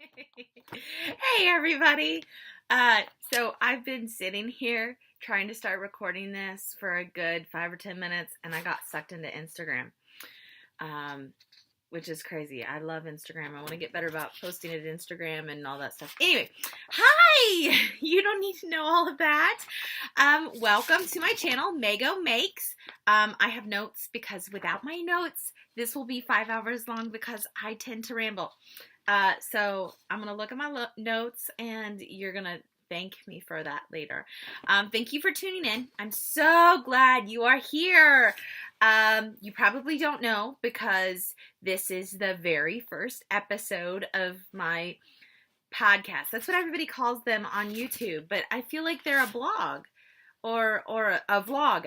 Hey everybody. So I've been sitting here trying to start recording this for a good 5 or 10 minutes, and I got sucked into Instagram, um, which is crazy. I love Instagram. I want to get better about posting it to Instagram and all that stuff. Anyway, hi! You don't need to know all of that. Welcome to my channel, MegoMakes. I have notes because without my notes, this will be 5 hours long because I tend to ramble. So I'm going to look at my notes and you're going to thank me for that later. Thank you for tuning in. I'm so glad you are here. You probably don't know because this is the very first episode of my podcast. That's what everybody calls them on YouTube, but I feel like they're a blog or a vlog.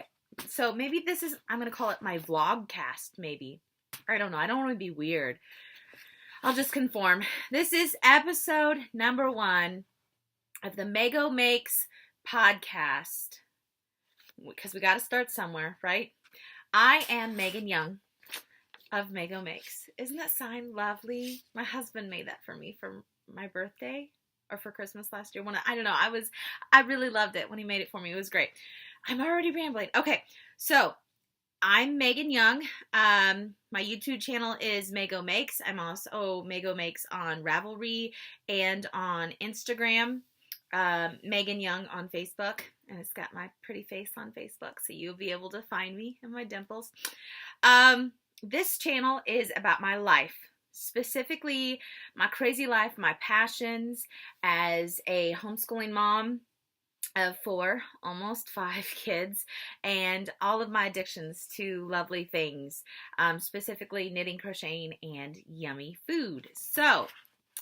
So maybe this is, I'm going to call it my vlogcast maybe. I don't know. I don't want to be weird. I'll just conform. This is episode number 1 of the MegoMakes podcast, because we got to start somewhere, right? I am Megan Young of MegoMakes. Isn't that sign lovely? My husband made that for me for my birthday or for Christmas last year. I don't know. I really loved it when he made it for me. It was great. I'm already rambling. Okay, so I'm Megan Young. My YouTube channel is MegoMakes. I'm also MegoMakes on Ravelry and on Instagram. Megan Young on Facebook, and it's got my pretty face on Facebook, so you'll be able to find me and my dimples. This channel is about my life, specifically my crazy life, my passions as a homeschooling mom of 4, almost 5 kids, and all of my addictions to lovely things, specifically knitting, crocheting, and yummy food. So,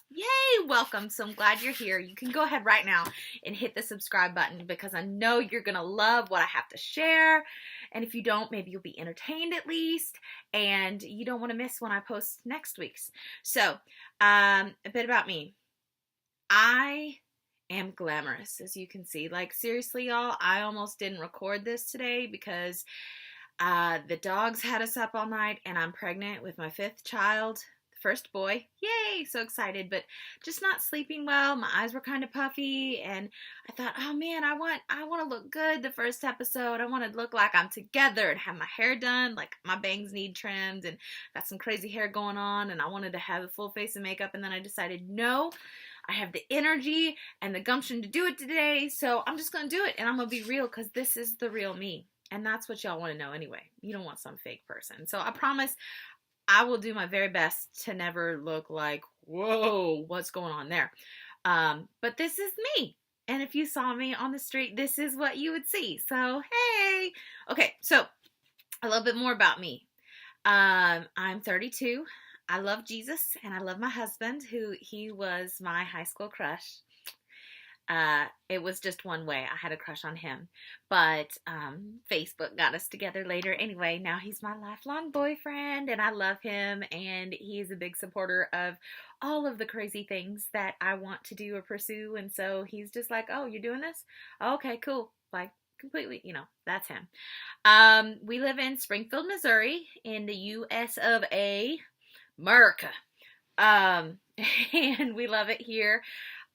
yay, welcome. So I'm glad you're here. You can go ahead right now and hit the subscribe button because I know you're going to love what I have to share. And if you don't, maybe you'll be entertained at least, and you don't want to miss when I post next week's. So, a bit about me. I am glamorous, as you can see. Like, seriously, y'all, I almost didn't record this today because the dogs had us up all night, and I'm pregnant with my 5th child, the first boy. Yay, so excited, but just not sleeping well. My eyes were kind of puffy, and I thought, oh man, I want to look good the first episode. I want to look like I'm together and have my hair done, like my bangs need trimmed, and got some crazy hair going on, and I wanted to have a full face of makeup, and then I decided, no, I have the energy and the gumption to do it today, so I'm just going to do it, and I'm going to be real because this is the real me, and that's what y'all want to know anyway. You don't want some fake person. So I promise I will do my very best to never look like, whoa, what's going on there? But this is me, and if you saw me on the street, this is what you would see. So, hey! Okay, so a little bit more about me. I'm 32. I love Jesus, and I love my husband, he was my high school crush. It was just one way. I had a crush on him, but Facebook got us together later. Anyway, now he's my lifelong boyfriend, and I love him, and he's a big supporter of all of the crazy things that I want to do or pursue, and so he's just like, oh, you're doing this? Okay, cool. Like, completely, that's him. We live in Springfield, Missouri, in the U.S. of A., America. And we love it here.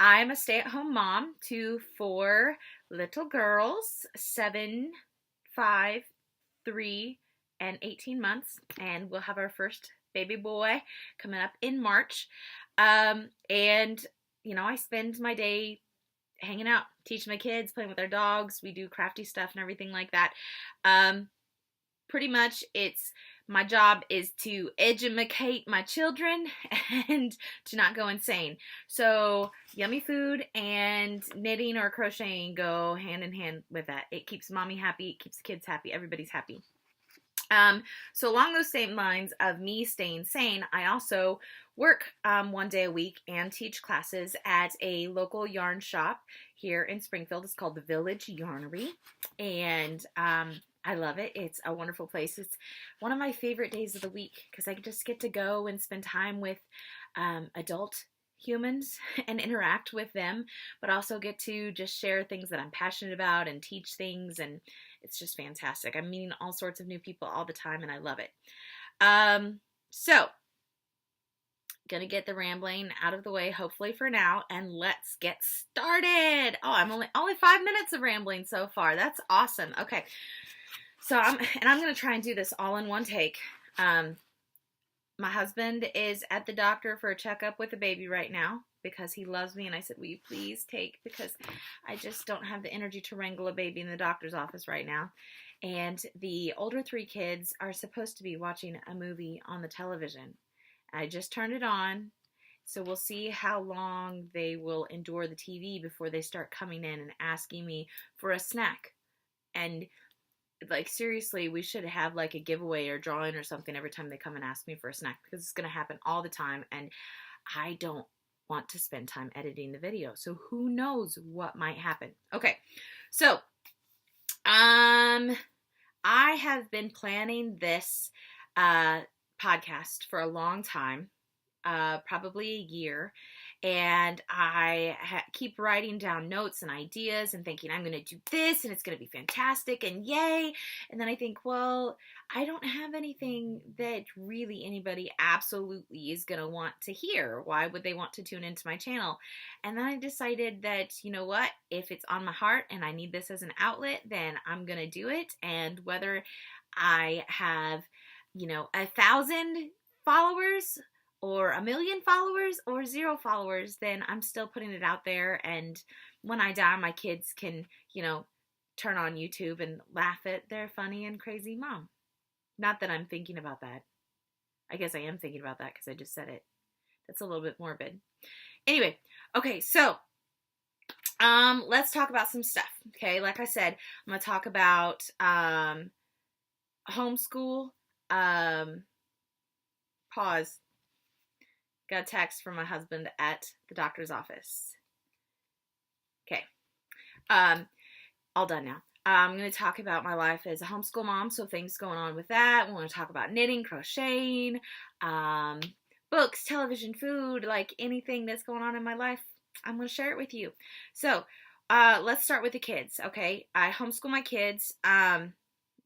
I'm a stay-at-home mom to 4 little girls, 7, 5, 3, and 18 months. And we'll have our first baby boy coming up in March. And, I spend my day hanging out, teaching my kids, playing with their dogs. We do crafty stuff and everything like that. Pretty much my job is to educate my children and to not go insane. So yummy food and knitting or crocheting go hand in hand with that. It keeps mommy happy. It keeps the kids happy. Everybody's happy. So along those same lines of me staying sane, I also work 1 day a week and teach classes at a local yarn shop here in Springfield. It's called the Village Yarnery, and I love it. It's a wonderful place. It's one of my favorite days of the week because I just get to go and spend time with adult humans and interact with them, but also get to just share things that I'm passionate about and teach things, and it's just fantastic. I'm meeting all sorts of new people all the time, and I love it. So gonna get the rambling out of the way, hopefully for now, and let's get started. Oh, I'm only 5 minutes of rambling so far. That's awesome. Okay, so I'm gonna try and do this all in one take. My husband is at the doctor for a checkup with the baby right now because he loves me, and I said, will you please take, because I just don't have the energy to wrangle a baby in the doctor's office right now. And the older 3 kids are supposed to be watching a movie on the television. I just turned it on, so we'll see how long they will endure the TV before they start coming in and asking me for a snack. And like, seriously, we should have like a giveaway or drawing or something every time they come and ask me for a snack, because it's going to happen all the time, and I don't want to spend time editing the video, so who knows what might happen. Okay, so I have been planning this podcast for a long time, probably a year, and I keep writing down notes and ideas and thinking I'm going to do this and it's going to be fantastic and yay. And then I think, well, I don't have anything that really anybody absolutely is going to want to hear. Why would they want to tune into my channel? And then I decided that, you know what, if it's on my heart and I need this as an outlet, then I'm going to do it. And whether I have, 1,000 followers or 1 million followers or 0 followers, then I'm still putting it out there. And when I die, my kids can, turn on YouTube and laugh at their funny and crazy mom. Not that I'm thinking about that. I guess I am thinking about that because I just said it. That's a little bit morbid. Anyway, okay, so let's talk about some stuff. Okay, like I said, I'm going to talk about homeschool. Pause. Got a text from my husband at the doctor's office. Okay. All done now. I'm going to talk about my life as a homeschool mom, so things going on with that. We're going to talk about knitting, crocheting, books, television, food, like anything that's going on in my life. I'm going to share it with you. So, let's start with the kids, okay? I homeschool my kids.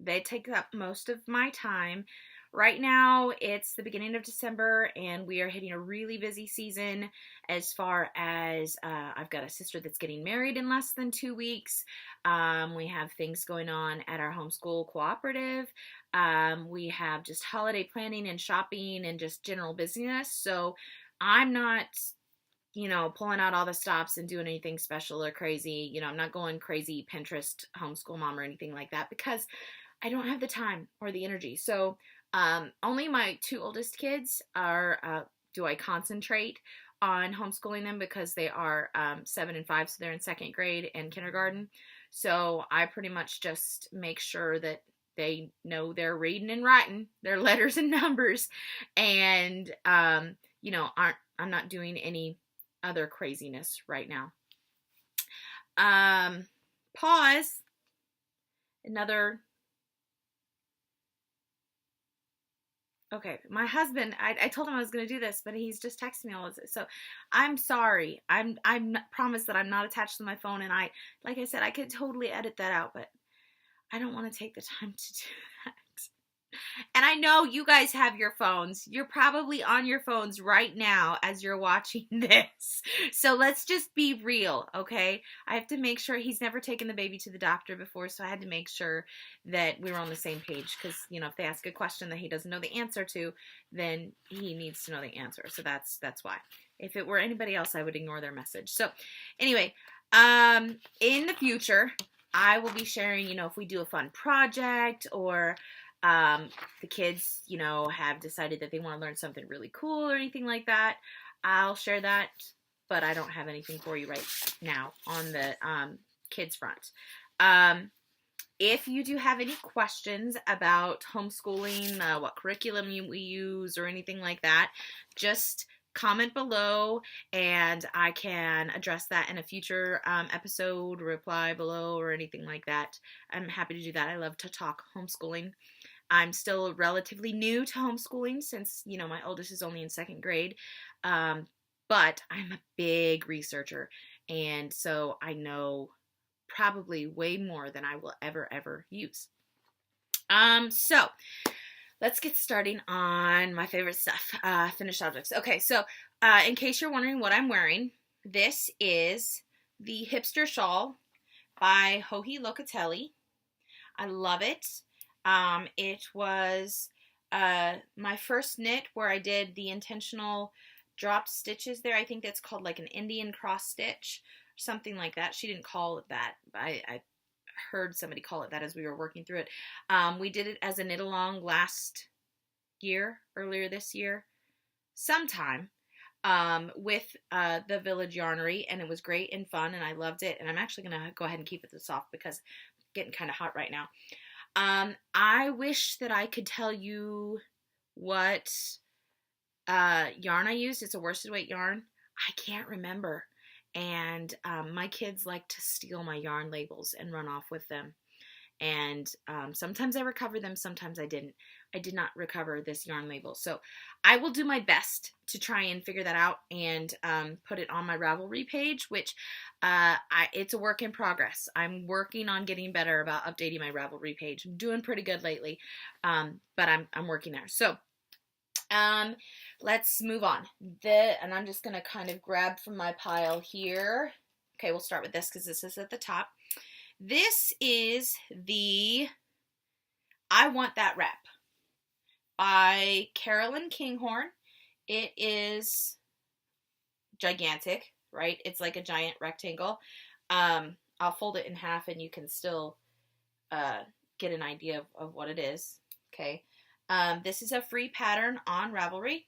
They take up most of my time. Right now, it's the beginning of December, and we are hitting a really busy season as far as I've got a sister that's getting married in less than 2 weeks. We have things going on at our homeschool cooperative. We have just holiday planning and shopping and just general business. So I'm not, pulling out all the stops and doing anything special or crazy. I'm not going crazy Pinterest homeschool mom or anything like that because I don't have the time or the energy. So only my 2 oldest kids do I concentrate on homeschooling them because they are 7 and 5, so they're in 2nd grade and kindergarten. So I pretty much just make sure that they know their reading and writing, their letters and numbers, and I'm not doing any other craziness right now. Pause. Okay, my husband, I told him I was going to do this, but he's just texting me all this. So I'm sorry. I'm promise that I'm not attached to my phone, and like I said, I could totally edit that out, but I don't want to take the time to do that. And I know you guys have your phones. You're probably on your phones right now as you're watching this. So let's just be real, okay? I have to make sure he's never taken the baby to the doctor before, so I had to make sure that we were on the same page because, if they ask a question that he doesn't know the answer to, then he needs to know the answer. So that's why. If it were anybody else, I would ignore their message. So anyway, in the future, I will be sharing, if we do a fun project or the kids, have decided that they want to learn something really cool or anything like that, I'll share that, but I don't have anything for you right now on the kids front. If you do have any questions about homeschooling, what curriculum we use or anything like that, just comment below and I can address that in a future episode, reply below or anything like that. I'm happy to do that. I love to talk homeschooling. I'm still relatively new to homeschooling since, my oldest is only in 2nd grade. But I'm a big researcher. And so I know probably way more than I will ever use. So let's get starting on my favorite stuff, finished objects. Okay, so in case you're wondering what I'm wearing, this is the Hipster Shawl by Joji Locatelli. I love it. It was my first knit where I did the intentional dropped stitches there. I think that's called like an Indian cross stitch, something like that. She didn't call it that, but I heard somebody call it that as we were working through it. We did it as a knit along last year, earlier this year, sometime, with the Village Yarnery, and it was great and fun, and I loved it. And I'm actually going to go ahead and keep this off because it's getting kind of hot right now. I wish that I could tell you what yarn I used. It's a worsted weight yarn. I can't remember. And my kids like to steal my yarn labels and run off with them. And sometimes I recover them, sometimes I didn't. I did not recover this yarn label. So I will do my best to try and figure that out and put it on my Ravelry page, which it's a work in progress. I'm working on getting better about updating my Ravelry page. I'm doing pretty good lately, but I'm working there. So let's move on. And I'm just going to kind of grab from my pile here. Okay, we'll start with this because this is at the top. This is the I Want That Rep by Carolyn Kinghorn. It is gigantic, right? It's like a giant rectangle. I'll fold it in half and you can still get an idea of what it is. Okay. This is a free pattern on Ravelry.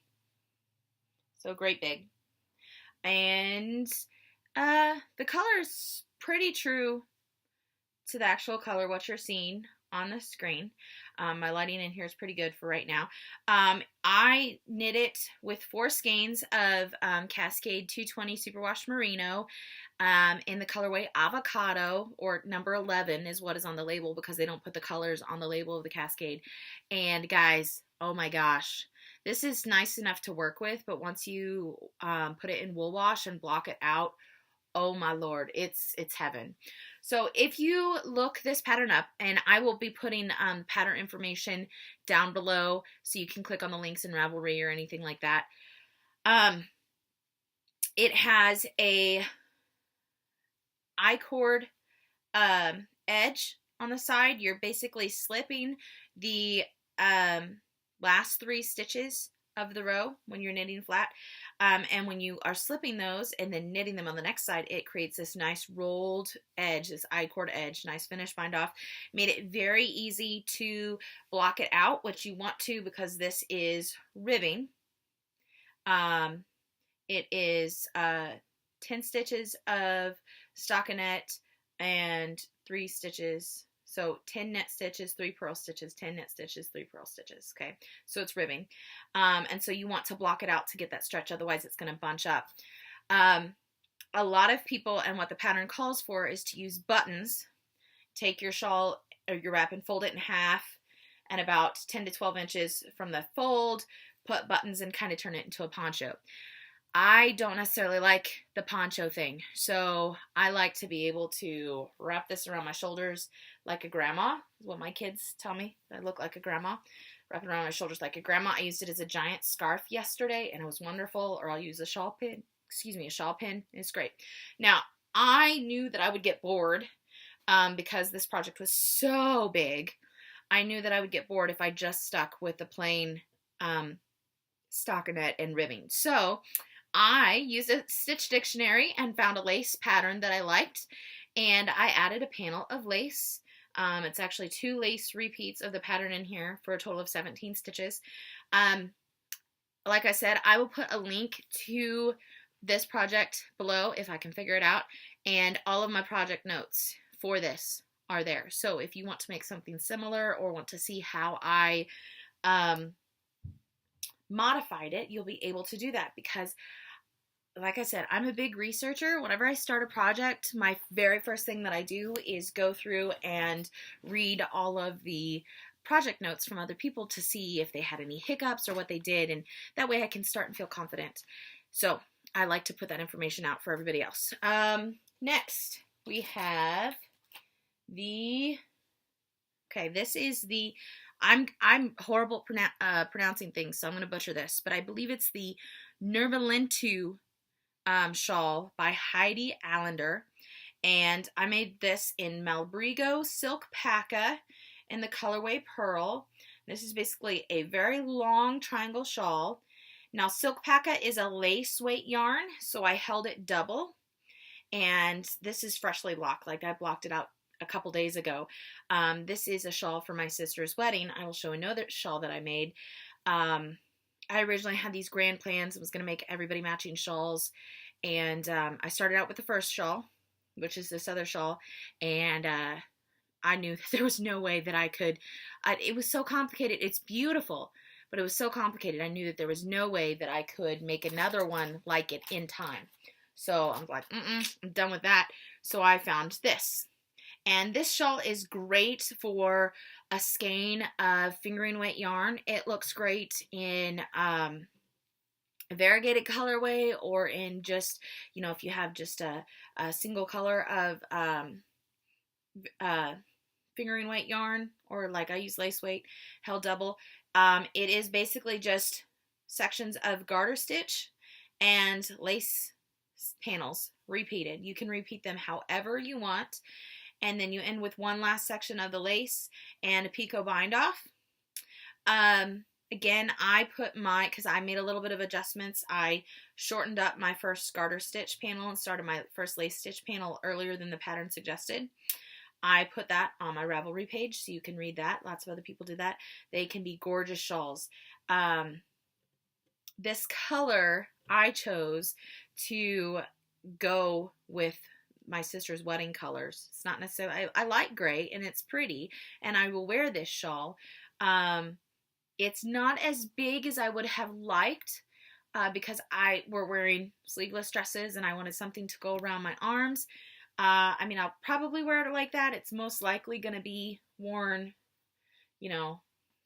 So great big. And the color's pretty true to the actual color, what you're seeing on the screen. My lighting in here is pretty good for right now. I knit it with 4 skeins of Cascade 220 Superwash Merino in the colorway Avocado, or number 11 is what is on the label because they don't put the colors on the label of the Cascade. And guys, oh my gosh, this is nice enough to work with, but once you put it in wool wash and block it out, oh my Lord, it's heaven. So if you look this pattern up, and I will be putting pattern information down below so you can click on the links in Ravelry or anything like that. It has a I-cord edge on the side. You're basically slipping the last 3 stitches of the row when you're knitting flat. And when you are slipping those and then knitting them on the next side, it creates this nice rolled edge, this I-cord edge, nice finish bind off. Made it very easy to block it out, which you want to because this is ribbing. It is 10 stitches of stockinette and 3 stitches. So 10 net stitches, 3 purl stitches, 10 net stitches, 3 purl stitches, okay? So it's ribbing. And so you want to block it out to get that stretch, otherwise it's going to bunch up. A lot of people, and what the pattern calls for, is to use buttons. Take your shawl or your wrap and fold it in half, and about 10 to 12 inches from the fold, put buttons and kind of turn it into a poncho. I don't necessarily like the poncho thing, so I like to be able to wrap this around my shoulders like a grandma, is what my kids tell me. I look like a grandma. Wrap it around my shoulders like a grandma. I used it as a giant scarf yesterday, and it was wonderful. Or I'll use a shawl pin. A shawl pin. It's great. Now, I knew that I would get bored because this project was so big. I knew that I would get bored if I just stuck with the plain stockinette and ribbing. So I used a stitch dictionary and found a lace pattern that I liked, and I added a panel of lace. It's actually 2 lace repeats of the pattern in here for a total of 17 stitches. Like I said, I will put a link to this project below if I can figure it out, and all of my project notes for this are there. So if you want to make something similar or want to see how I modified it, you'll be able to do that because, like I said, I'm a big researcher. Whenever I start a project, my very first thing that I do is go through and read all of the project notes from other people to see if they had any hiccups or what they did, and that way I can start and feel confident. So I like to put that information out for everybody else. Next, we have the, okay, this is the I'm horrible pronouncing things, so I'm going to butcher this, but I believe it's the Nervalentu shawl by Heidi Allender. And I made this in Malbrigo Silk Paca in the colorway Pearl. This is basically a very long triangle shawl. Now, Silk Paca is a lace weight yarn, so I held it double. And this is freshly blocked, like I blocked it out a couple days ago. This is a shawl for my sister's wedding. I will show another shawl that I made. I originally had these grand plans. I was going to make everybody matching shawls. And I started out with the first shawl, which is this other shawl, and I knew that there was no way that I could, it was so complicated. It's beautiful, but it was so complicated. I knew that there was no way that I could make another one like it in time. So I'm like, I'm done with that. So I found this. And this shawl is great for a skein of fingering weight yarn. It looks great in a variegated colorway, or in just, if you have just a single color of fingering weight yarn, or like I use lace weight held double. It is basically just sections of garter stitch and lace panels repeated. You can repeat them however you want, and then you end with one last section of the lace and a picot bind off. Again, I put because I made a little bit of adjustments. I shortened up my first garter stitch panel and started my first lace stitch panel earlier than the pattern suggested. I put that on my Ravelry page, so you can read that. Lots of other people do that. They can be gorgeous shawls. This color I chose to go with my sister's wedding colors. It's not necessarily, I like gray, and it's pretty, and I will wear this shawl. It's not as big as I would have liked because we're wearing sleeveless dresses, and I wanted something to go around my arms. I'll probably wear it like that. It's most likely going to be worn,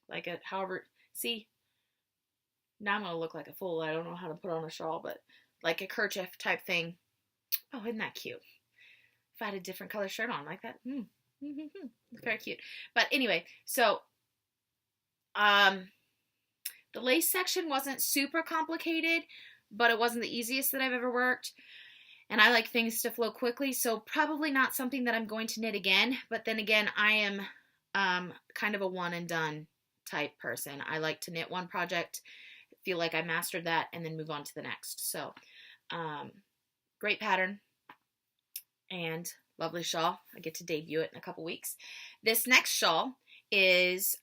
like see, now I'm going to look like a fool. I don't know how to put on a shawl, but like a kerchief type thing. Oh, isn't that cute? If I had a different color shirt on like that, very cute. But anyway, so the lace section wasn't super complicated, but it wasn't the easiest that I've ever worked. And I like things to flow quickly, so probably not something that I'm going to knit again. But then again, I am kind of a one and done type person. I like to knit one project, feel like I mastered that, and then move on to the next. So great pattern and lovely shawl. I get to debut it in a couple weeks. This next shawl is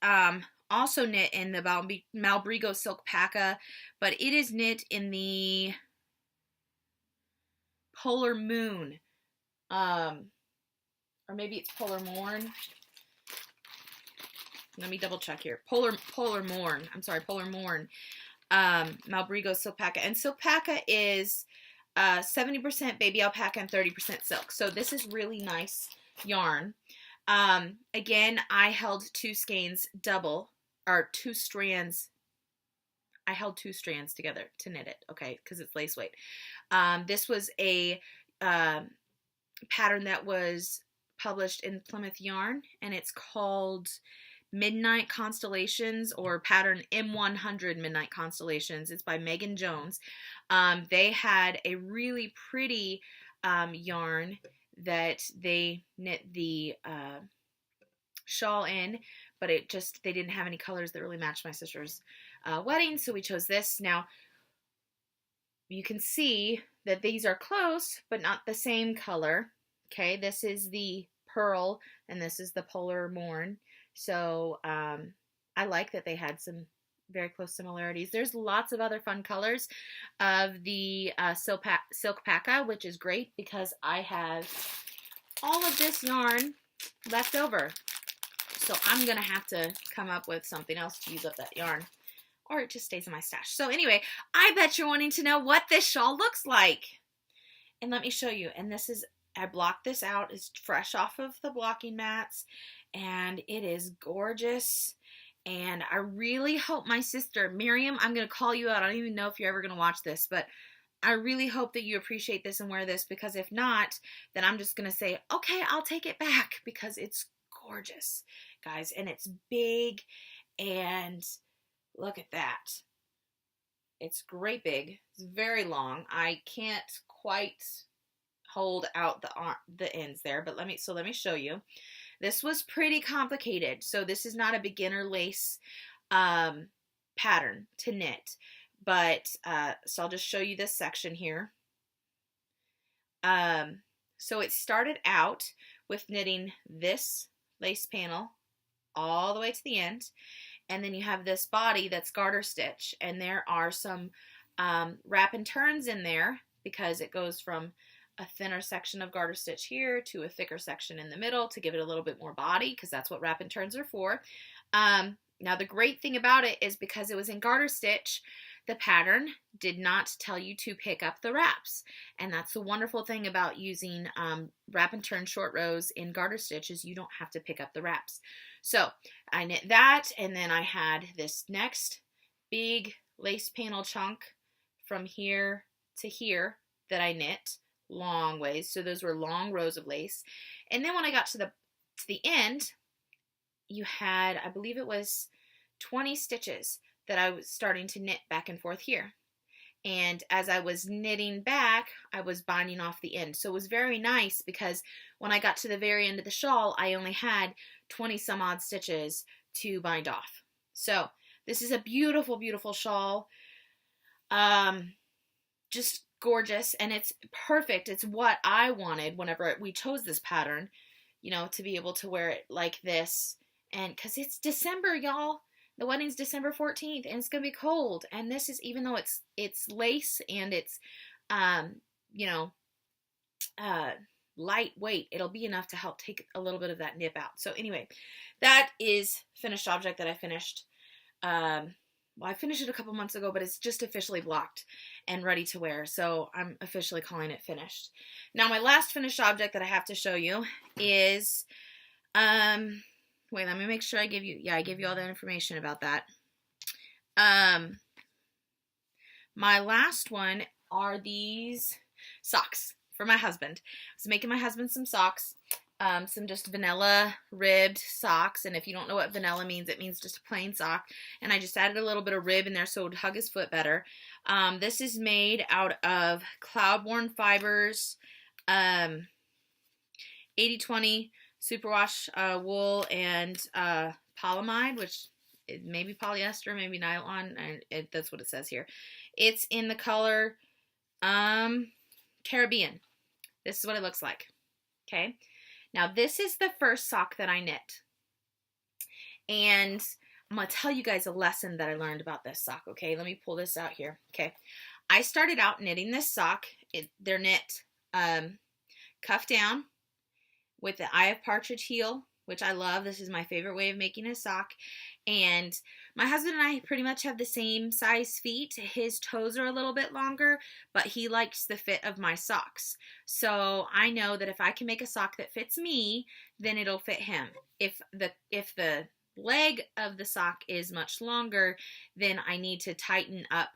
also knit in the Malbrigo Silk Paca, but it is knit in the Polar Moon, or maybe it's Polar Morn. Let me double check here. Polar Morn. I'm sorry, Polar Morn. Malbrigo Silk Paca, and Silk Paca is 70% baby alpaca and 30% silk. So this is really nice yarn. Again, I held two strands together to knit it, okay, because it's lace weight. This was a pattern that was published in Plymouth Yarn, and it's called Midnight Constellations, or pattern M100 Midnight Constellations. It's by Megan Jones. They had a really pretty yarn that they knit the shawl in, but they didn't have any colors that really matched my sister's wedding, so we chose this. Now, you can see that these are close, but not the same color. Okay, this is the Pearl, and this is the Polar Morn. So I like that they had some very close similarities. There's lots of other fun colors of the Silk Paca, which is great because I have all of this yarn left over. So I'm going to have to come up with something else to use up that yarn, or it just stays in my stash. So anyway, I bet you're wanting to know what this shawl looks like. And let me show you. And I blocked this out. It's fresh off of the blocking mats, and it is gorgeous. And I really hope my sister, Miriam, I'm going to call you out. I don't even know if you're ever going to watch this, but I really hope that you appreciate this and wear this, because if not, then I'm just going to say, okay, I'll take it back, because it's gorgeous, guys. And it's big, And look at that. It's great big. It's very long. I can't quite hold out the ends there, but let me show you. This was pretty complicated. So this is not a beginner lace pattern to knit, but so I'll just show you this section here. So it started out with knitting this lace panel all the way to the end, and then you have this body that's garter stitch, and there are some wrap and turns in there because it goes from a thinner section of garter stitch here to a thicker section in the middle to give it a little bit more body, because that's what wrap and turns are for. Now the great thing about it is because it was in garter stitch, the pattern did not tell you to pick up the wraps, and that's the wonderful thing about using wrap and turn short rows in garter stitch, is you don't have to pick up the wraps. So I knit that, and then I had this next big lace panel chunk from here to here that I knit long ways. So those were long rows of lace. And then when I got to the end, you had, I believe it was 20 stitches that I was starting to knit back and forth here. And as I was knitting back, I was binding off the end. So it was very nice because when I got to the very end of the shawl, I only had 20 some odd stitches to bind off. So this is a beautiful, beautiful shawl. Just gorgeous, and it's perfect. It's what I wanted whenever we chose this pattern, you know, to be able to wear it like this. And because it's December, y'all. The wedding's December 14th, and it's gonna be cold. And this is, even though it's lace and it's lightweight, it'll be enough to help take a little bit of that nip out. So anyway, that is finished object that I finished. Well, I finished it a couple months ago, but it's just officially blocked and ready to wear. So I'm officially calling it finished. Now, my last finished object that I have to show you is, wait, let me make sure I give you all the information about that. My last one are these socks for my husband. I was making my husband some socks. Some just vanilla ribbed socks, and if you don't know what vanilla means, it means just a plain sock, and I just added a little bit of rib in there so it would hug his foot better. This is made out of Cloudborne Fibers, 80/20 superwash wool and polyamide, which it may be polyester, maybe nylon, and that's what it says here. It's in the color Caribbean. This is what it looks like. Okay. Now, this is the first sock that I knit, and I'm going to tell you guys a lesson that I learned about this sock, okay? Let me pull this out here, okay? I started out knitting this sock. They're knit cuff down with the Eye of Partridge heel, which I love. This is my favorite way of making a sock, and my husband and I pretty much have the same size feet. His toes are a little bit longer, but he likes the fit of my socks. So I know that if I can make a sock that fits me, then it'll fit him. If the leg of the sock is much longer, then I need to tighten up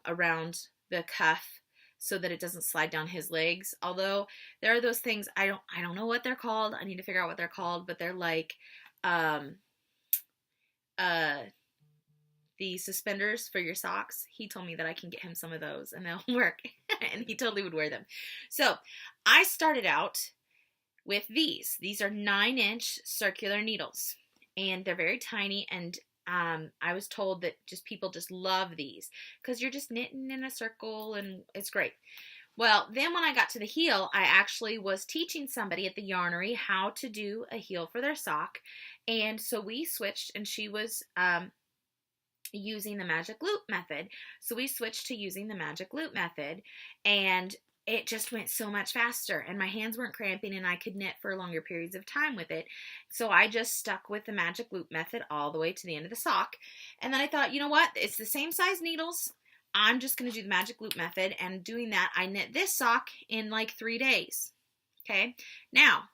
around the cuff so that it doesn't slide down his legs. Although there are those things, I don't know what they're called. I need to figure out what they're called, but they're like the suspenders for your socks. He told me that I can get him some of those and they'll work, and he totally would wear them. So I started out with these. These are 9-inch circular needles, and they're very tiny, and I was told that people just love these because you're just knitting in a circle and it's great. Well, then when I got to the heel, I actually was teaching somebody at the yarnery how to do a heel for their sock. And so we switched, and she was using the magic loop method. So we switched to using the magic loop method, and it just went so much faster, and my hands weren't cramping, and I could knit for longer periods of time with it. So I just stuck with the magic loop method all the way to the end of the sock. And then I thought, you know what? It's the same size needles. I'm just going to do the magic loop method, and doing that, I knit this sock in like 3 days. Okay. Now,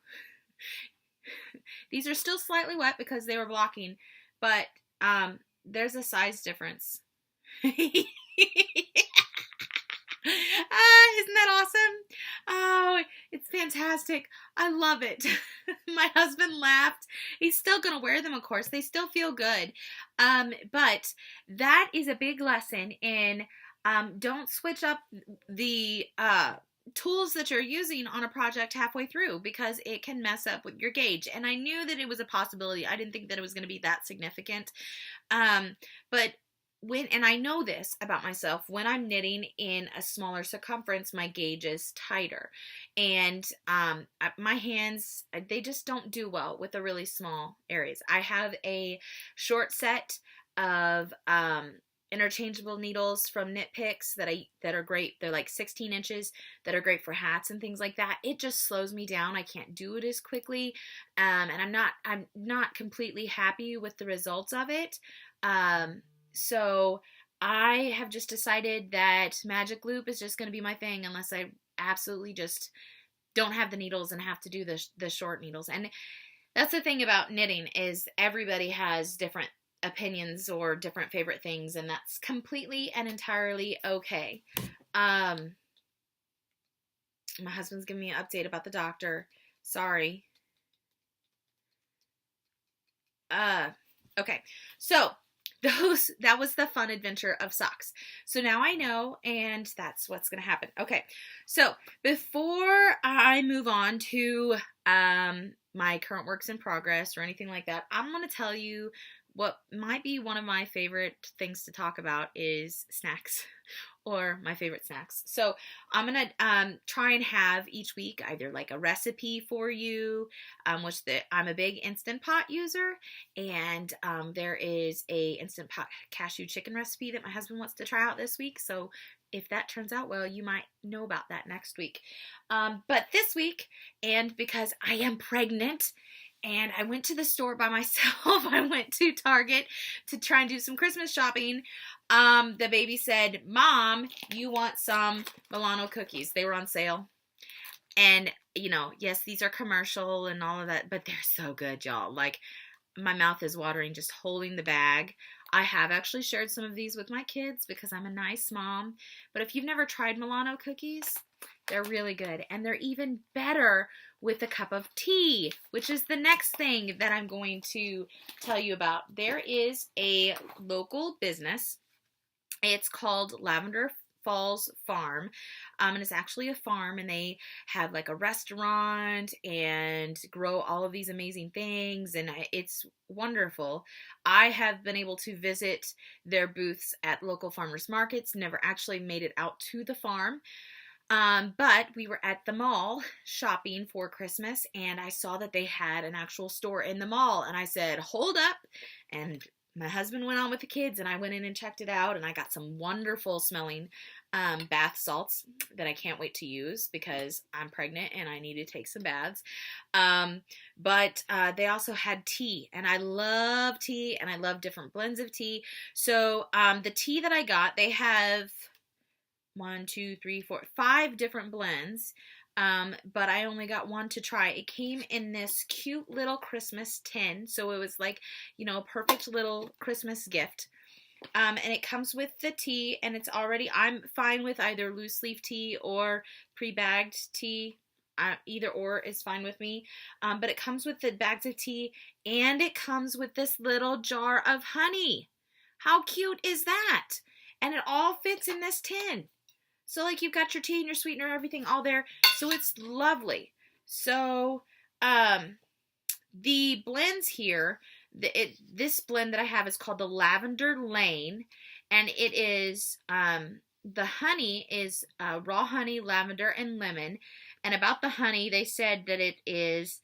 these are still slightly wet because they were blocking, but there's a size difference. Isn't that awesome? Oh, It's fantastic. I love it. My husband laughed. He's still going to wear them, of course. They still feel good. But that is a big lesson in don't switch up the tools that you're using on a project halfway through, because it can mess up with your gauge. And I knew that it was a possibility. I didn't think that it was going to be that significant. But and I know this about myself, when I'm knitting in a smaller circumference, my gauge is tighter. And my hands, they just don't do well with the really small areas. I have a short set of interchangeable needles from Knit Picks that are great. They're like 16 inches that are great for hats and things like that. It just slows me down. I can't do it as quickly. And I'm not completely happy with the results of it. So I have just decided that magic loop is just going to be my thing, unless I absolutely just don't have the needles and have to do the short needles. And that's the thing about knitting, is everybody has different opinions or different favorite things, and that's completely and entirely okay. My husband's giving me an update about the doctor. Sorry. Okay. So that was the fun adventure of socks. So now I know, and that's what's going to happen. Okay. So before I move on to my current works in progress or anything like that, I'm going to tell you what might be one of my favorite things to talk about is snacks, or my favorite snacks. So I'm going to try and have each week either like a recipe for you, I'm a big Instant Pot user, and there is a Instant Pot cashew chicken recipe that my husband wants to try out this week. So if that turns out well, you might know about that next week. But this week, and because I am pregnant, and I went to the store by myself, I went to Target to try and do some Christmas shopping. The baby said, "Mom, you want some Milano cookies?" They were on sale. And, yes, these are commercial and all of that, but they're so good, y'all. Like, my mouth is watering just holding the bag. I have actually shared some of these with my kids because I'm a nice mom. But if you've never tried Milano cookies, they're really good. And they're even better with a cup of tea, which is the next thing that I'm going to tell you about. There is a local business. It's called Lavender Falls Farm, and it's actually a farm, and they have like a restaurant and grow all of these amazing things, and it's wonderful. I have been able to visit their booths at local farmers markets, never actually made it out to the farm. But we were at the mall shopping for Christmas, and I saw that they had an actual store in the mall, and I said, "Hold up," and my husband went on with the kids, and I went in and checked it out, and I got some wonderful smelling bath salts that I can't wait to use because I'm pregnant and I need to take some baths. But they also had tea, and I love tea, and I love different blends of tea. So the tea that I got, they have 5 different blends. But I only got one to try. It came in this cute little Christmas tin, so it was like, a perfect little Christmas gift. And it comes with the tea, and I'm fine with either loose leaf tea or pre-bagged tea. Either or is fine with me. But it comes with the bags of tea, and it comes with this little jar of honey. How cute is that? And it all fits in this tin. So, like, you've got your tea and your sweetener, everything all there. So, it's lovely. So, the blends here, this blend that I have is called the Lavender Lane. And it is, the honey is raw honey, lavender, and lemon. And about the honey, they said that it is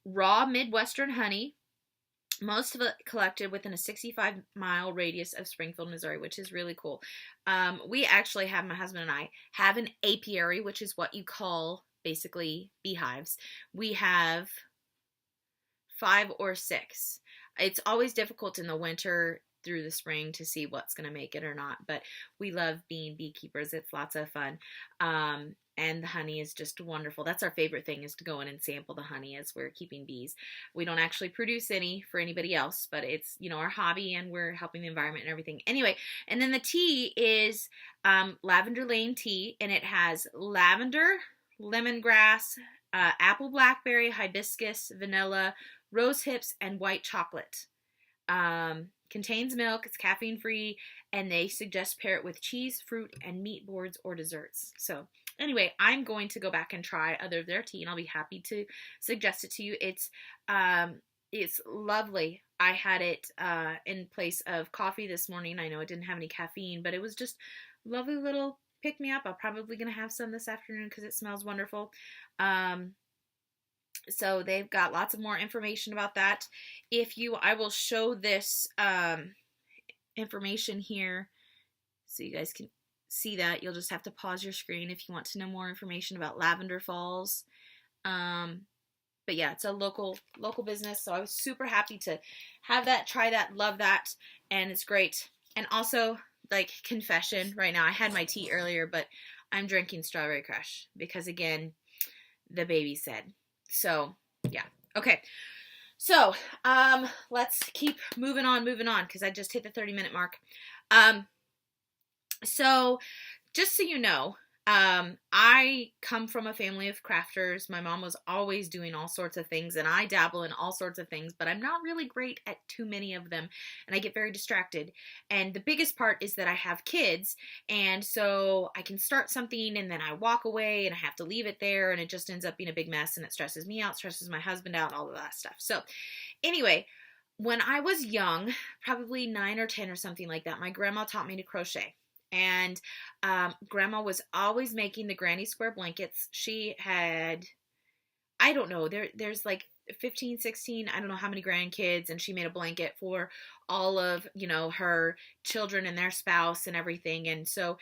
raw Midwestern honey. Most of it collected within a 65-mile radius of Springfield, Missouri, which is really cool. We actually have, my husband and I, have an apiary, which is what you call basically beehives. We have 5 or 6. It's always difficult in the winter through the spring to see what's going to make it or not, but we love being beekeepers. It's lots of fun. And the honey is just wonderful. That's our favorite thing, is to go in and sample the honey as we're keeping bees. We don't actually produce any for anybody else, but it's, our hobby, and we're helping the environment and everything. Anyway, and then the tea is Lavender Lane tea, and it has lavender, lemongrass, apple blackberry, hibiscus, vanilla, rose hips, and white chocolate. Contains milk, it's caffeine free, and they suggest pair it with cheese, fruit, and meat boards or desserts. So anyway, I'm going to go back and try other of their tea, and I'll be happy to suggest it to you. It's lovely. I had it in place of coffee this morning. I know it didn't have any caffeine, but it was just lovely little pick me up. I'm probably gonna have some this afternoon because it smells wonderful. So they've got lots of more information about that. I will show this information here so you guys can see that. You'll just have to pause your screen if you want to know more information about Lavender Falls. But yeah, it's a local business, so I was super happy to have that, try that, love that, and it's great. And also, like, confession, right now, I had my tea earlier, but I'm drinking Strawberry Crush because, again, the baby said. So, yeah. Okay. So, let's keep moving on, because I just hit the 30-minute mark. So, just so you know, I come from a family of crafters. My mom was always doing all sorts of things, and I dabble in all sorts of things, but I'm not really great at too many of them, and I get very distracted. And the biggest part is that I have kids, and so I can start something, and then I walk away, and I have to leave it there, and it just ends up being a big mess, and it stresses me out, stresses my husband out, all of that stuff. So anyway, when I was young, probably 9 or 10 or something like that, my grandma taught me to crochet. And grandma was always making the granny square blankets. She had, I don't know, there's like 15, 16, I don't know how many grandkids, and she made a blanket for all of, her children and their spouse and everything. And so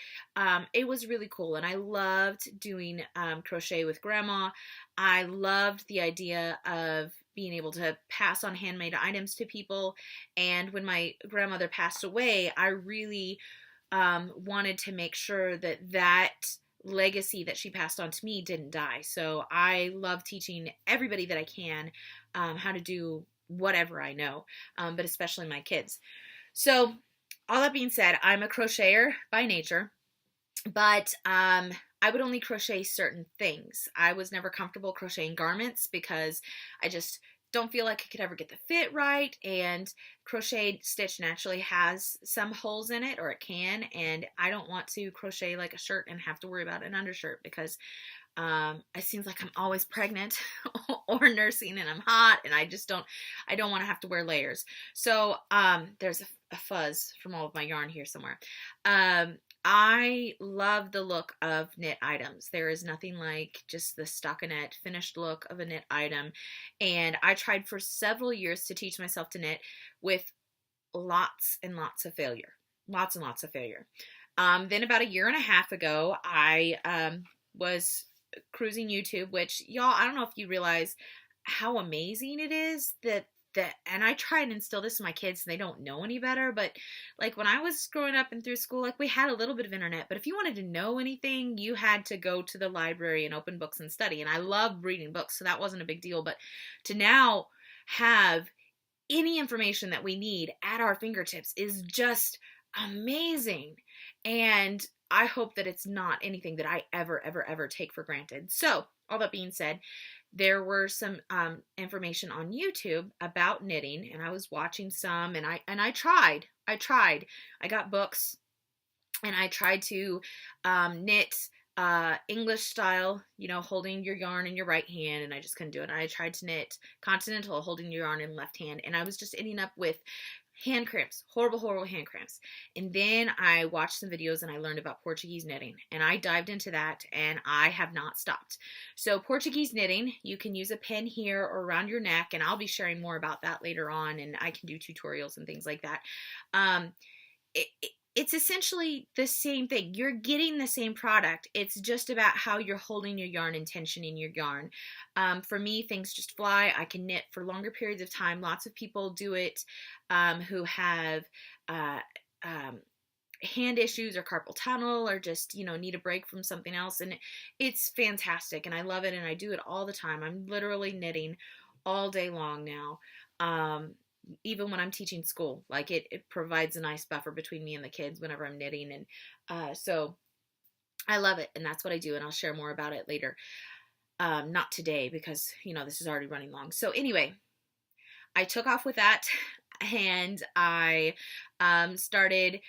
it was really cool. And I loved doing crochet with grandma. I loved the idea of being able to pass on handmade items to people. And when my grandmother passed away, I really wanted to make sure that legacy that she passed on to me didn't die. So I love teaching everybody that I can how to do whatever I know, but especially my kids. So all that being said, I'm a crocheter by nature, but I would only crochet certain things. I was never comfortable crocheting garments because I just don't feel like I could ever get the fit right, and crochet stitch naturally has some holes in it, or it can, and I don't want to crochet like a shirt and have to worry about an undershirt because it seems like I'm always pregnant or nursing and I'm hot, and I don't want to have to wear layers. So there's a fuzz from all of my yarn here somewhere. I love the look of knit items. There is nothing like just the stockinette finished look of a knit item. And I tried for several years to teach myself to knit with lots and lots of failure. Lots and lots of failure. Then about a year and a half ago, I was cruising YouTube, which y'all, I don't know if you realize how amazing it is that and I try and instill this in my kids, and they don't know any better, but like when I was growing up and through school, like we had a little bit of internet, but if you wanted to know anything, you had to go to the library and open books and study. And I love reading books, so that wasn't a big deal. But to now have any information that we need at our fingertips is just amazing. And I hope that it's not anything that I ever take for granted. So all that being said, there were some information on YouTube about knitting, and I was watching some, and I tried. I got books, and I tried to knit English style, holding your yarn in your right hand, and I just couldn't do it. I tried to knit continental, holding your yarn in left hand, and I was just ending up with hand cramps, horrible hand cramps. And then I watched some videos and I learned about Portuguese knitting, and I dived into that, and I have not stopped. So Portuguese knitting, you can use a pin here or around your neck, and I'll be sharing more about that later on, and I can do tutorials and things like that. It's essentially the same thing. You're getting the same product. It's just about how you're holding your yarn and tensioning your yarn. For me, things just fly. I can knit for longer periods of time. Lots of people do it who have hand issues or carpal tunnel, or just, need a break from something else. And it's fantastic, and I love it, and I do it all the time. I'm literally knitting all day long now. Even when I'm teaching school, like it provides a nice buffer between me and the kids whenever I'm knitting. And so I love it, and that's what I do, and I'll share more about it later. Not today because, this is already running long. So anyway, I took off with that and I started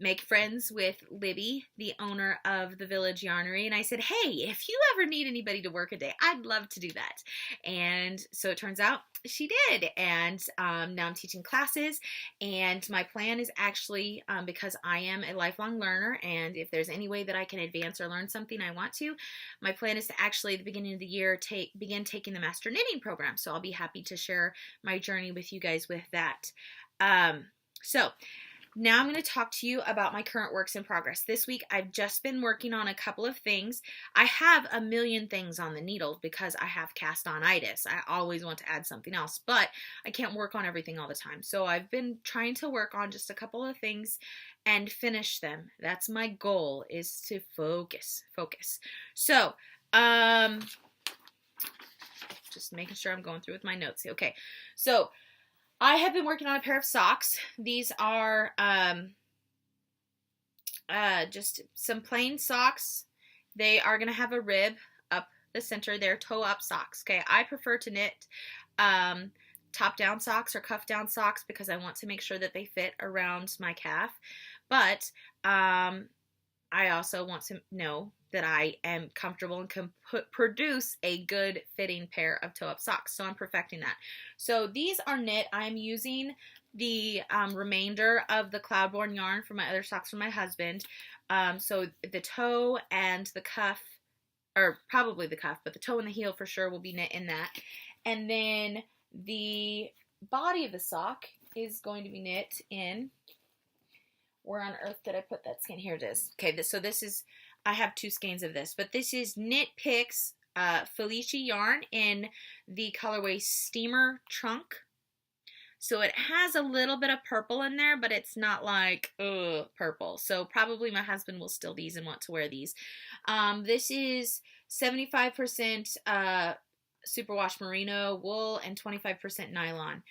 make friends with Libby, the owner of the Village Yarnery, and I said, hey, if you ever need anybody to work a day, I'd love to do that. And so it turns out she did, and now I'm teaching classes, and my plan is actually, because I am a lifelong learner, and if there's any way that I can advance or learn something, I want to. My plan is to actually, at the beginning of the year, begin taking the Master Knitting program, so I'll be happy to share my journey with you guys with that. So now I'm going to talk to you about my current works in progress. This week I've just been working on a couple of things. I have a million things on the needle because I have cast-on-itis. I always want to add something else, but I can't work on everything all the time. So I've been trying to work on just a couple of things and finish them. That's my goal, is to focus. So, just making sure I'm going through with my notes. Okay, so I have been working on a pair of socks. These are just some plain socks. They are going to have a rib up the center. They're toe-up socks. Okay, I prefer to knit top-down socks or cuff-down socks because I want to make sure that they fit around my calf. But I also want to know that I am comfortable and can produce a good fitting pair of toe-up socks. So I'm perfecting that. So these are knit. I'm using the remainder of the Cloudborn yarn for my other socks from my husband. So the toe and the cuff, or probably the cuff, but the toe and the heel for sure will be knit in that. And then the body of the sock is going to be knit in, where on earth did I put that skein? Here it is. Okay, so this is, I have two skeins of this, but this is Knit Picks Felicia yarn in the colorway Steamer Trunk. So it has a little bit of purple in there, but it's not like, purple. So probably my husband will steal these and want to wear these. This is 75% superwash merino wool and 25% nylon.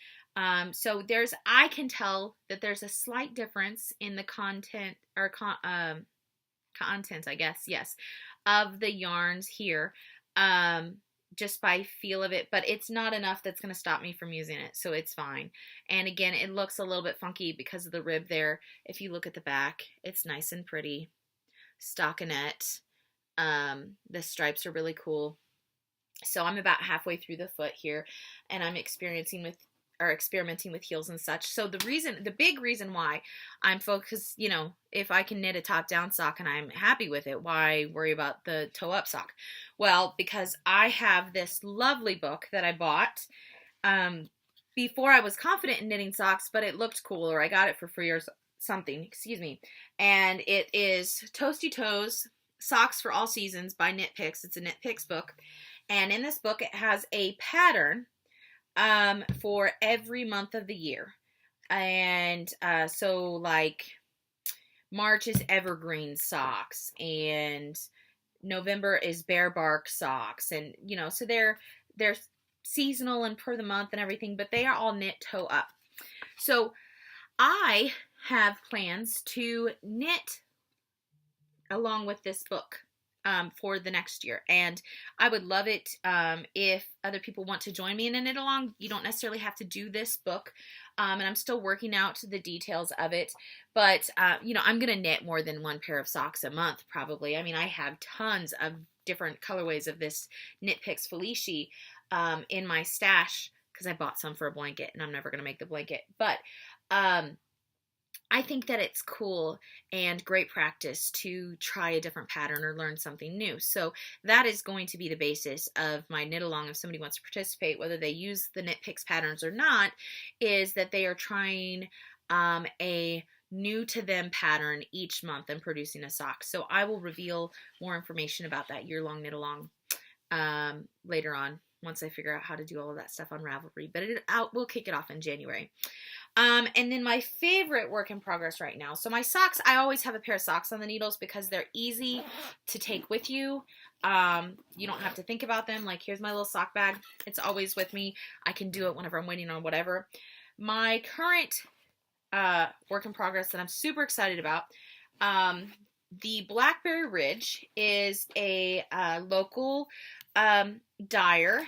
So I can tell that there's a slight difference in the content, or content, I guess, yes, of the yarns here, just by feel of it, but it's not enough that's going to stop me from using it, so it's fine. And again, it looks a little bit funky because of the rib there. If you look at the back, it's nice and pretty, stockinette. The stripes are really cool. So I'm about halfway through the foot here, and I'm experimenting with heels and such. So the big reason why I'm focused, if I can knit a top-down sock and I'm happy with it, why worry about the toe-up sock? Well, because I have this lovely book that I bought before I was confident in knitting socks, but it looked cool, or I got it for free or something, excuse me. And it is Toasty Toes, Socks for All Seasons by Knit Picks. It's a Knit Picks book. And in this book, it has a pattern for every month of the year. And so like March is evergreen socks, and November is bare bark socks, and so they're seasonal and per the month and everything, but they are all knit toe up. So I have plans to knit along with this book for the next year, and I would love it if other people want to join me in a knit along. You don't necessarily have to do this book, and I'm still working out the details of it, but I'm gonna knit more than one pair of socks a month probably. I mean, I have tons of different colorways of this Knit Picks Felicia in my stash because I bought some for a blanket, and I'm never gonna make the blanket, but I think that it's cool and great practice to try a different pattern or learn something new. So that is going to be the basis of my knit along if somebody wants to participate, whether they use the Knit Picks patterns or not, is that they are trying a new to them pattern each month and producing a sock. So I will reveal more information about that year-long knit along later on, once I figure out how to do all of that stuff on Ravelry, but we'll kick it off in January. And then my favorite work in progress right now. So my socks, I always have a pair of socks on the needles because they're easy to take with you. You don't have to think about them. Like, here's my little sock bag. It's always with me. I can do it whenever I'm waiting on whatever. My current work in progress that I'm super excited about the Blackberry Ridge is a local dyer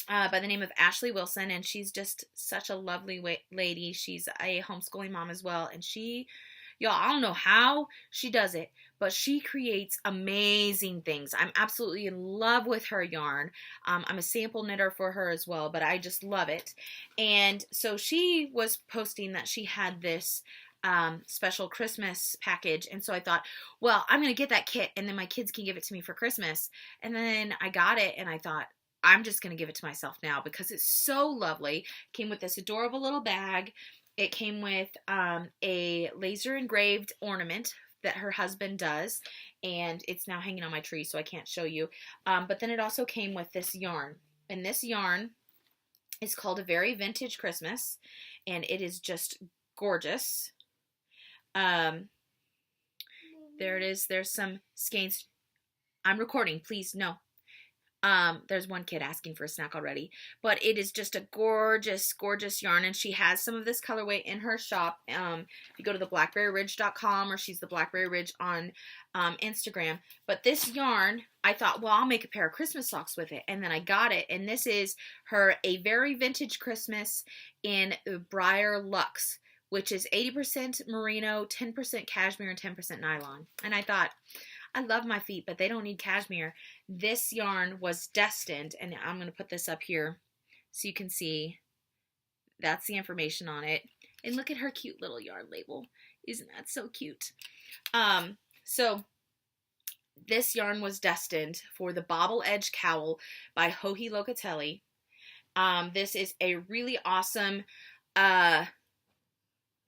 by the name of Ashley Wilson, and she's just such a lovely lady. She's a homeschooling mom as well, and y'all, I don't know how she does it, but she creates amazing things. I'm absolutely in love with her yarn. I'm a sample knitter for her as well, but I just love it. And so she was posting that she had this special Christmas package, and so I thought, well, I'm gonna get that kit, and then my kids can give it to me for Christmas. And then I got it, and I thought, I'm just gonna give it to myself now because it's so lovely. Came with this adorable little bag. It came with a laser engraved ornament that her husband does, and it's now hanging on my tree, so I can't show you. But then it also came with this yarn, and this yarn is called A Very Vintage Christmas, and it is just gorgeous. There it is. There's some skeins. I'm recording, please, no. There's one kid asking for a snack already, but it is just a gorgeous, gorgeous yarn, and she has some of this colorway in her shop. If you go to the blackberryridge.com, or she's the Blackberry Ridge on Instagram. But this yarn, I thought, well, I'll make a pair of Christmas socks with it, and then I got it, and this is her A Very Vintage Christmas in Briar Luxe, which is 80% merino, 10% cashmere, and 10% nylon. And I thought, I love my feet, but they don't need cashmere. This yarn was destined, and I'm going to put this up here so you can see. That's the information on it. And look at her cute little yarn label. Isn't that so cute? So this yarn was destined for the Bobble Edge Cowl by Joji Locatelli. This is a really awesome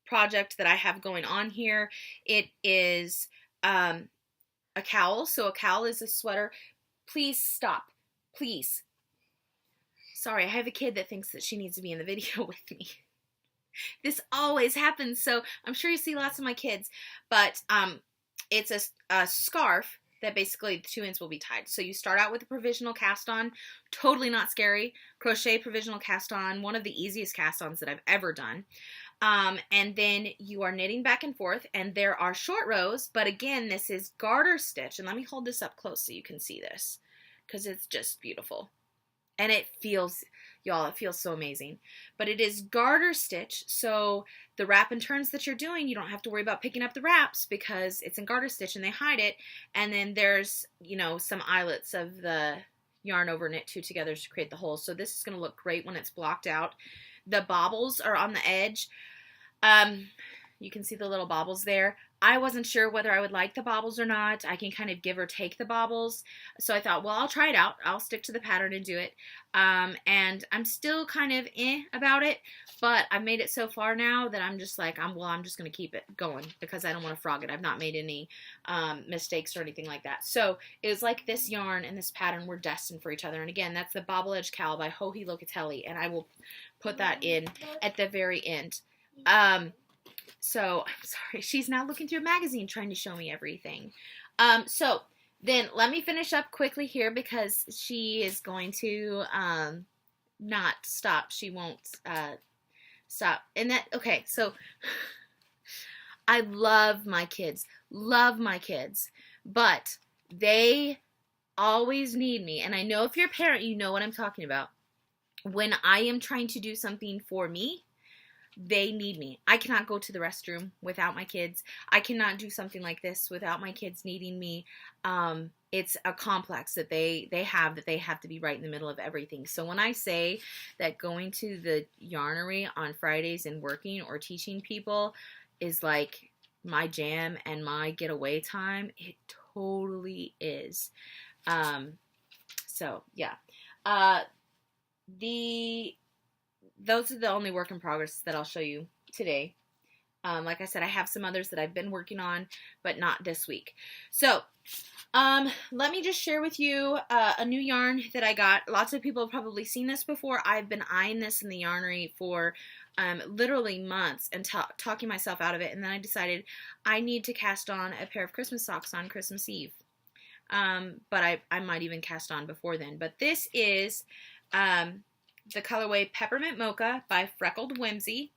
project that I have going on here. It is a cowl. So a cowl is a sweater. Please stop. Please. Sorry, I have a kid that thinks that she needs to be in the video with me. This always happens, so I'm sure you see lots of my kids. But it's a scarf that basically the 2 ends will be tied. So you start out with a provisional cast on. Totally not scary. Crochet provisional cast on. One of the easiest cast ons that I've ever done. And then you are knitting back and forth, and there are short rows, but again, this is garter stitch, and let me hold this up close so you can see this, because it's just beautiful, and it feels, y'all, it feels so amazing, but it is garter stitch, so the wrap and turns that you're doing, you don't have to worry about picking up the wraps, because it's in garter stitch, and they hide it, and then there's, you know, some eyelets of the yarn over knit two together to create the holes, so this is going to look great when it's blocked out. The bobbles are on the edge. You can see the little bobbles there. I wasn't sure whether I would like the bobbles or not. I can kind of give or take the bobbles. So I thought, well, I'll try it out. I'll stick to the pattern and do it. And I'm still kind of about it, but I've made it so far now that I'm just like, I'm just going to keep it going because I don't want to frog it. I've not made any mistakes or anything like that. So it was like this yarn and this pattern were destined for each other. And again, that's the Bobble Edge Cowl by Joji Locatelli, and I will put that in at the very end. So I'm sorry, she's now looking through a magazine trying to show me everything. So then let me finish up quickly here because she is going to not stop. She won't stop. And that, okay, so I love my kids, but they always need me. And I know if you're a parent, you know what I'm talking about. When I am trying to do something for me, they need me. I cannot go to the restroom without my kids. I cannot do something like this without my kids needing me. It's a complex that they have to be right in the middle of everything. So when I say that going to the yarnery on Fridays and working or teaching people is like my jam and my getaway time, it totally is. So yeah. Those are the only work in progress that I'll show you today. Like I said, I have some others that I've been working on, but not this week. So, let me just share with you a new yarn that I got. Lots of people have probably seen this before. I've been eyeing this in the yarnery for literally months and talking myself out of it. And then I decided I need to cast on a pair of Christmas socks on Christmas Eve. But I might even cast on before then. But this is the colorway Peppermint Mocha by Freckled Whimsy,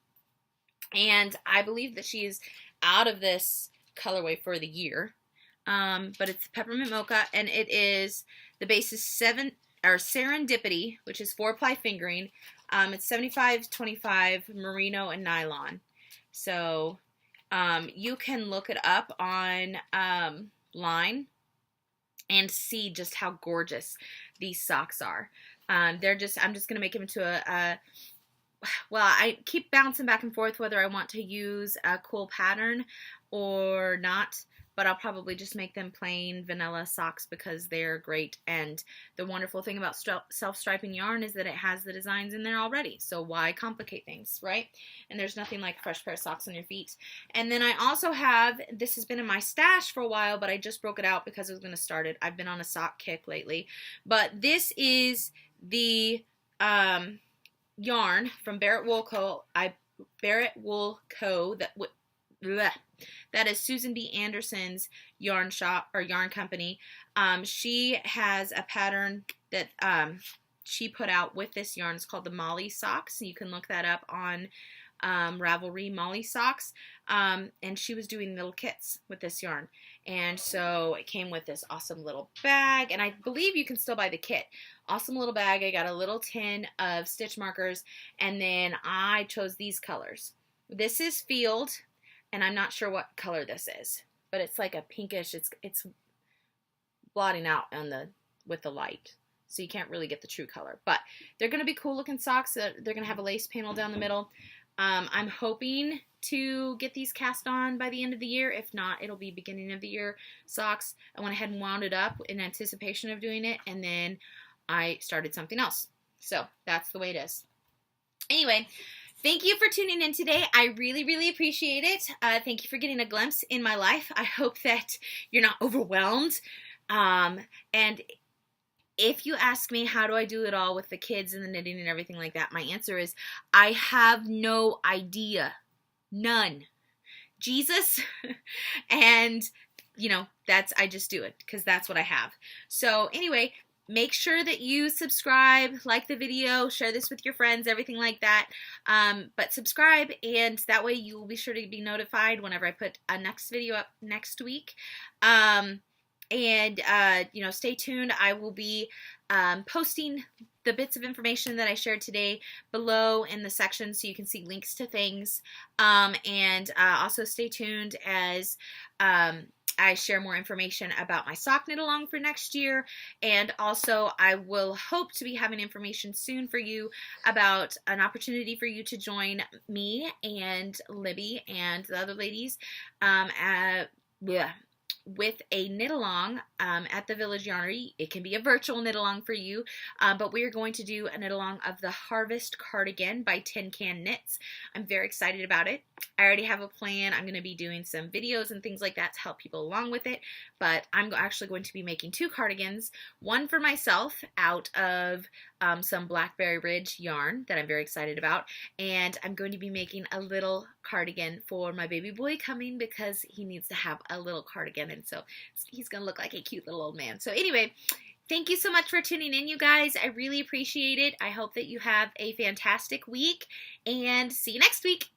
and I believe that she is out of this colorway for the year. But it's peppermint mocha, and it is, the base is serendipity, which is 4-ply fingering. It's 75-25 merino and nylon. So you can look it up on line and see just how gorgeous these socks are. I'm just gonna make them into well, I keep bouncing back and forth whether I want to use a cool pattern or not, but I'll probably just make them plain vanilla socks because they're great. And the wonderful thing about self-striping yarn is that it has the designs in there already, so why complicate things, right? And there's nothing like a fresh pair of socks on your feet. And then I also have, this has been in my stash for a while, but I just broke it out because I was going to start it. I've been on a sock kick lately. But this is the yarn from Barrett Wool Co. That is Susan B. Anderson's yarn shop or yarn company. She has a pattern that she put out with this yarn. It's called the Molly Socks. You can look that up on Ravelry, Molly Socks. And she was doing little kits with this yarn. And so it came with this awesome little bag. And I believe you can still buy the kit. Awesome little bag. I got a little tin of stitch markers. And then I chose these colors. This is Field. And I'm not sure what color this is, but it's like a pinkish. It's blotting out with the light, so you can't really get the true color. But they're going to be cool looking socks. They're going to have a lace panel down the middle. I'm hoping to get these cast on by the end of the year. If not, it'll be beginning of the year socks. I went ahead and wound it up in anticipation of doing it, and then I started something else. So that's the way it is. Anyway. Thank you for tuning in today. I really, really appreciate it. Thank you for getting a glimpse in my life. I hope that you're not overwhelmed. And if you ask me how do I do it all with the kids and the knitting and everything like that, my answer is I have no idea. None. Jesus. And, I just do it because that's what I have. So anyway, make sure that you subscribe, like the video, share this with your friends, everything like that. But subscribe, and that way you will be sure to be notified whenever I put a next video up next week. Stay tuned. I will be posting the bits of information that I shared today below in the section so you can see links to things. Also stay tuned as I share more information about my sock knit along for next year, and also I will hope to be having information soon for you about an opportunity for you to join me and Libby and the other ladies with a knit along at the Village Yarnery. It can be a virtual knit along for you, but we are going to do a knit along of the Harvest Cardigan by Tin Can Knits. I'm very excited about it. I already have a plan. I'm going to be doing some videos and things like that to help people along with it, but I'm actually going to be making 2 cardigans, one for myself out of some Blackberry Ridge yarn that I'm very excited about, and I'm going to be making a little cardigan for my baby boy coming because he needs to have a little cardigan, and so he's going to look like a cute little old man. So anyway, thank you so much for tuning in, you guys. I really appreciate it. I hope that you have a fantastic week, and see you next week.